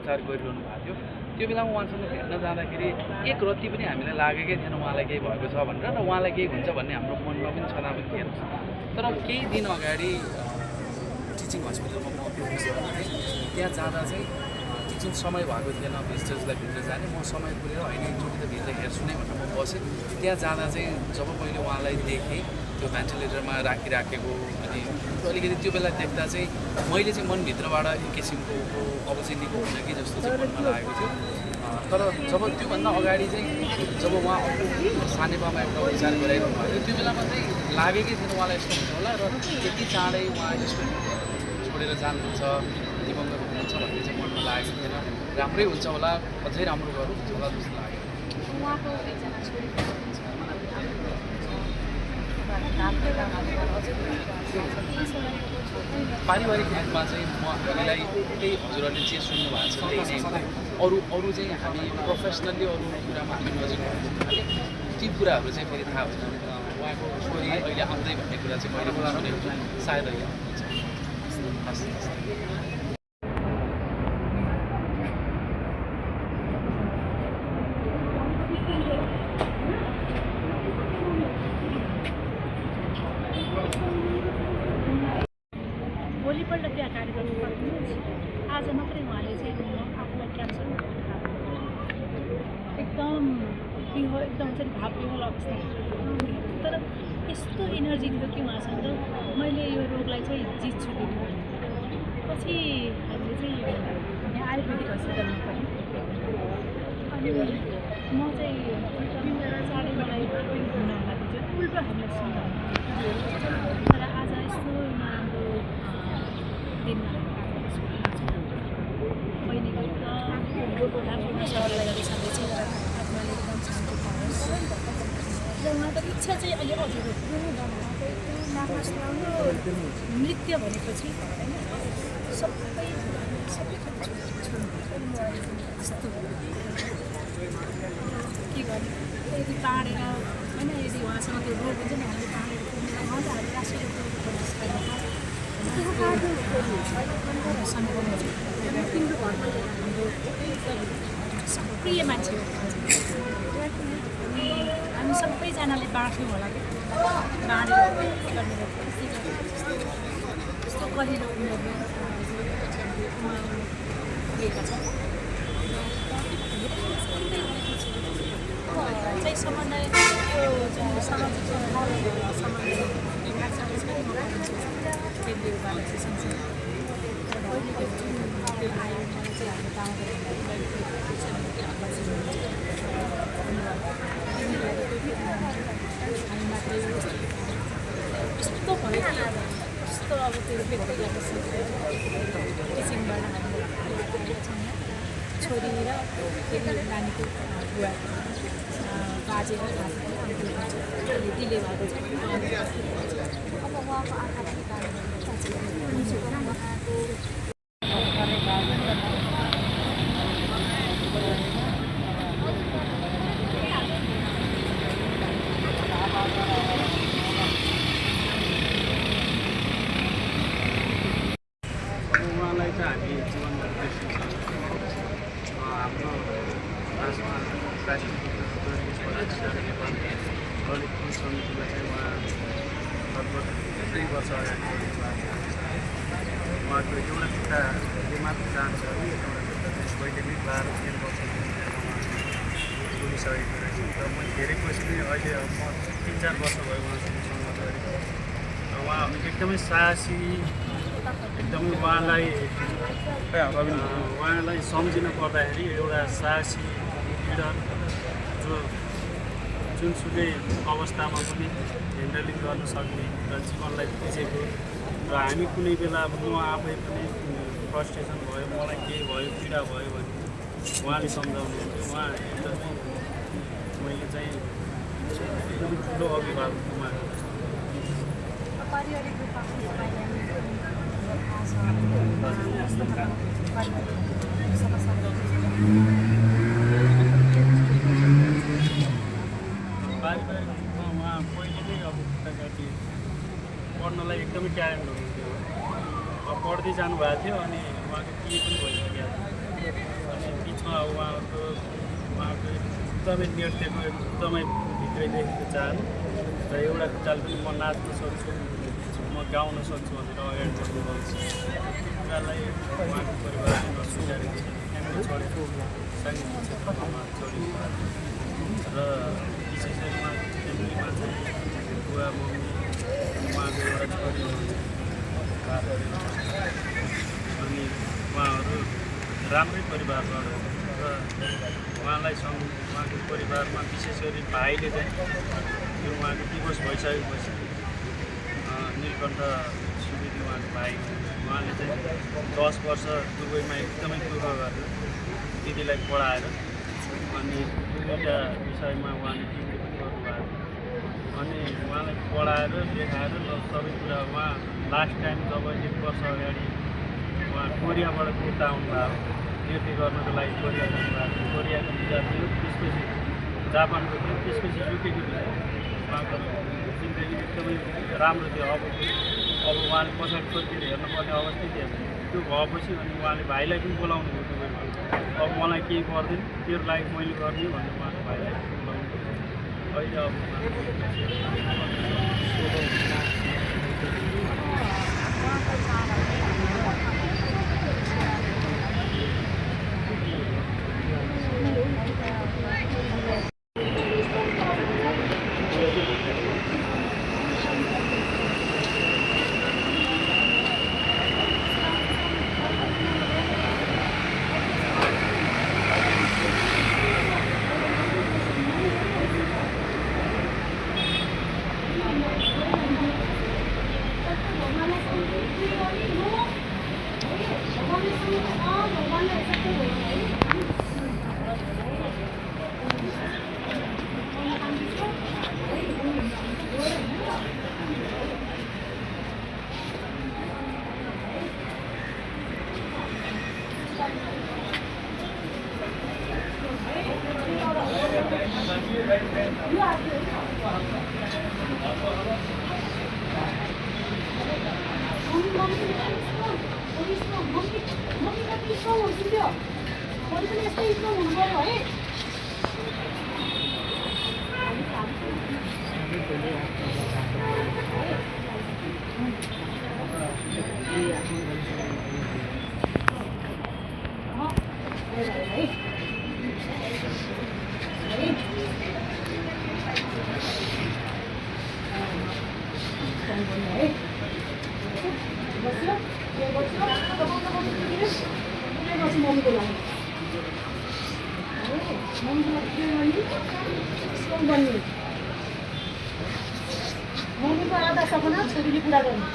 उपचार गरिरहनु भएको थियो। त्यो बेलामा उहाँसँग भेट्न जाँदाखेरि एक रत्ती पनि हामीलाई लागेकै थिएन उहाँलाई केही भएको छ भनेर र उहाँलाई केही हुन्छ भन्ने हाम्रो मनमा पनि छँदा पनि थिएन। तर केही दिन अगाडि टिचिङ हस्पिटलमा म त्यहाँ जाँदा चाहिँ जुन समय भएको थिएन भिजिटर्सलाई भित्र जाने, म समय पुगेर होइन एकचोटि त भित्र हेर्छु नै भनेर म बसेँ। त्यहाँ जाँदा चाहिँ जब मैले उहाँलाई देखेँ त्यो भेन्टिलेटरमा राखिराखेको, अनि अलिकति त्यो बेला देख्दा चाहिँ मैले चाहिँ मनभित्रबाट एक किसिमको अब चाहिँ निको हुन्छ कि जस्तो चाहिँ मनमा लागेको थियो। तर जब त्योभन्दा अगाडि चाहिँ जब उहाँ सानेपामा एउटा उपचार गराइरहनु भएको थियो त्यो बेलामा चाहिँ लागेकै थिएन उहाँलाई यस्तो हुन्छ होला र त्यति चाँडै उहाँ यस्तो छोडेर जानुहुन्छ, दिवंगत हुनुहुन्छ भन्ने चाहिँ मनमा लागेको थिएन। राम्रै हुन्छ होला, अझै राम्रो गर्नुहुन्छ होला जस्तो लाग्यो। पारिवारिक रूपमा चाहिँ हामीलाई त्यही हजुरहरूले जे सुन्नु भएको छ त्यही नै अरू चाहिँ हामी प्रोफेसनल्ली अरू कुरामा हामी नजिक हुन्छौँ। ती कुराहरू चाहिँ फेरि थाहा हुन्छ। उहाँको छोरी अहिले आउँदै भन्ने कुरा चाहिँ मैले पनि सुनेको छु, सायद अहिले आउनुहुन्छ। भोलिपल्ट त्यहाँ कार्यक्रम आज मात्रै उहाँले चाहिँ आफूलाई क्यान्सर एकदम चाहिँ भावविह्वल अवस्था, तर यस्तो एनर्जी थियो कि उहाँसँग मैले यो रोगलाई चाहिँ जित्छु दिनु। पछि हामीले चाहिँ यहाँ आयुर्वेदिक हस्पिटलमा पऱ्यौँ अनि म चाहिँ चाँडै मलाई घुम्न लाग्यो चाहिँ उल्टो हामीलाई सुन्दा तर आज यस्तो नराम्रो दिनमा बहिनीको राम्रो सरलाई सधैँ चाहिँ आत्माले एकदम शान्ति पाओस् र उहाँको इच्छा चाहिँ अहिले अझै नृत्य भनेपछि होइन सबै यस्तो के गर्ने यदि बाँडेर होइन, यदि उहाँसँग त्यो रोग हुन्छ नि हामीले बाँडेर उहाँले हामी राष्ट्रिय सक्रिय मान्छे हो अनि हामी सबैजनाले बाँड्थ्यौँ होला बाँडेर गर्ने यस्तो कहिलो उमेरमा लिएका छन् चाहिँ सम्बन्ध यो सामाजिक यस्तो भयो कि यस्तो अब त्यो व्यक्तिगत टिचिङबाट हामीले छोरी र नानीको बुवा बाजे डिले भएको छ। अब उहाँको आँखाको उहाँलाई चाहिँ हामी जीवनमा हाम्रो ललितपुर समितिमा चाहिँ उहाँ लगभग 2 वर्ष अगाडि उहाँको एउटा खुट्टाले मात्र जान्छ कि पहिले पनि 12-13 वर्ष पुगिसकेको रहेछ। र म धेरै कोसिस अहिले म 3-4 वर्ष भयो उहाँसँग सङ्गत गरेको। उहाँ एकदमै साहसी, एकदमै उहाँलाई सम्झिन पर्दाखेरि एउटा साहसी लिडर जो जुनसुकै अवस्थामा पनि ह्यान्डलिङ गर्न सक्ने र जीवनलाई बुझेको र हामी कुनै बेला अब म आफै पनि फ्रस्ट्रेसन भयो, मलाई केही भयो, पीडा भयो भने उहाँले सम्झाउनुहुन्थ्यो। उहाँ एकदमै मैले चाहिँ एकदमै ठुलो अभिभावक उहाँको पारिवारिक रूपमा उहाँ पहिले नै अब खुट्टाकाटी पढ्नलाई एकदमै ट्यालेन्ट हुनुहुन्थ्यो। अब पढ्दै जानुभएको थियो अनि उहाँको के पनि भइसकेको थियो। उहाँको एकदमै नृत्यको एकदमै भित्रैदेखिको चाहना र एउटा चाल पनि म नाच्न सक्छु म गाउन सक्छु भनेर अगाडि बढ्नुभएको छ। कुरालाई उहाँको परिवारले नस्वीकारेको फ्यामिली छोडेको साङ्गीतिक क्षेत्रमा छोडेको र विशेष गरी फ्यामिलीमा चाहिँ बुवा मम्मी उहाँको एउटा छोरी अनि उहाँहरू राम्रै परिवारबाट र उहाँलाई उहाँको परिवारमा विशेष गरी भाइले चाहिँ यो उहाँको डिभोर्स भइसकेपछि नीलकण्ठ सुवेदी उहाँको भाइ उहाँले चाहिँ 10 वर्ष दुबईमा एकदमै दुःख गरेर दिदीलाई पढाएर अनि दुईवटा विषयमा उहाँले डिग्री पनि गर्नुभएको अनि उहाँलाई पढाएर देखाएर सबै कुरा उहाँ लास्ट टाइम जब 1 वर्ष अगाडि उहाँ कोरियाबाट फिर्ता आउनुभयो नृत्य गर्नको लागि कोरिया जानुभएको कोरियाको भिजा थियो त्यसपछि जापानको थियो त्यसपछि युकेको थियो उहाँको जिन्दगी एकदमै राम्रो थियो अब उहाँले पछाडि फर्केर हेर्नुपर्ने अवस्था थियो त्यो भएपछि अनि उहाँले भाइलाई पनि बोलाउनु भयो दुबईमा अब मलाई केही गर्दैन तेरो लागि मैले गर्ने भनेर उहाँको भाइलाई बोलाउनु अहिले अब मम्मीको आधा सपना छोरीले पुरा गर्नु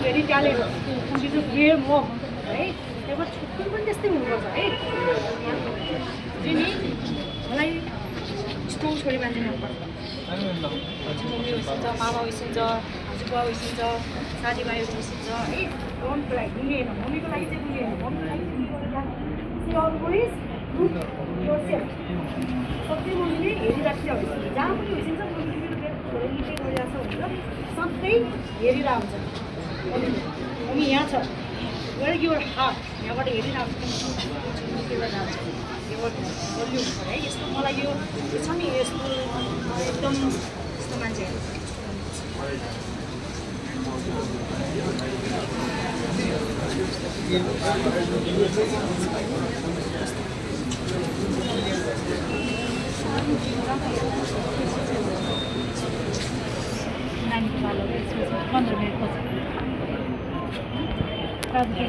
very talent is where more है त्यहाँबाट छुट्टी पनि त्यस्तै हुनुपर्छ है चाहिँ नि मलाई स्ट्रङ छोरी मान्छे मनपर्छ मम्मी उसिन्छ, मामा उसिन्छ, हजुरबा उसिन्छ, साथीभाइहरू उसिन्छ है। डोन्टको लागि बुझेन, मम्मीको लागि चाहिँ बुझेन, मम्मीको लागि सधैँ मम्मीले हेरिराख्छ हुन्छ, जहाँ पनि उसिन्छ मम्मीले मेरो निकै गरिरहेको छ भनेर सधैँ हेरिरहेको हुन्छ। मम्मी यहाँ छ, वेयर युर हार्ट, यहाँबाट हेरिरहेको छ जान्छ, यो बलियो हुन्छ है। यस्तो मलाई यो छ नि, यस्तो एकदम यस्तो मान्छेहरू नानीको बालो 15 मिनट पछि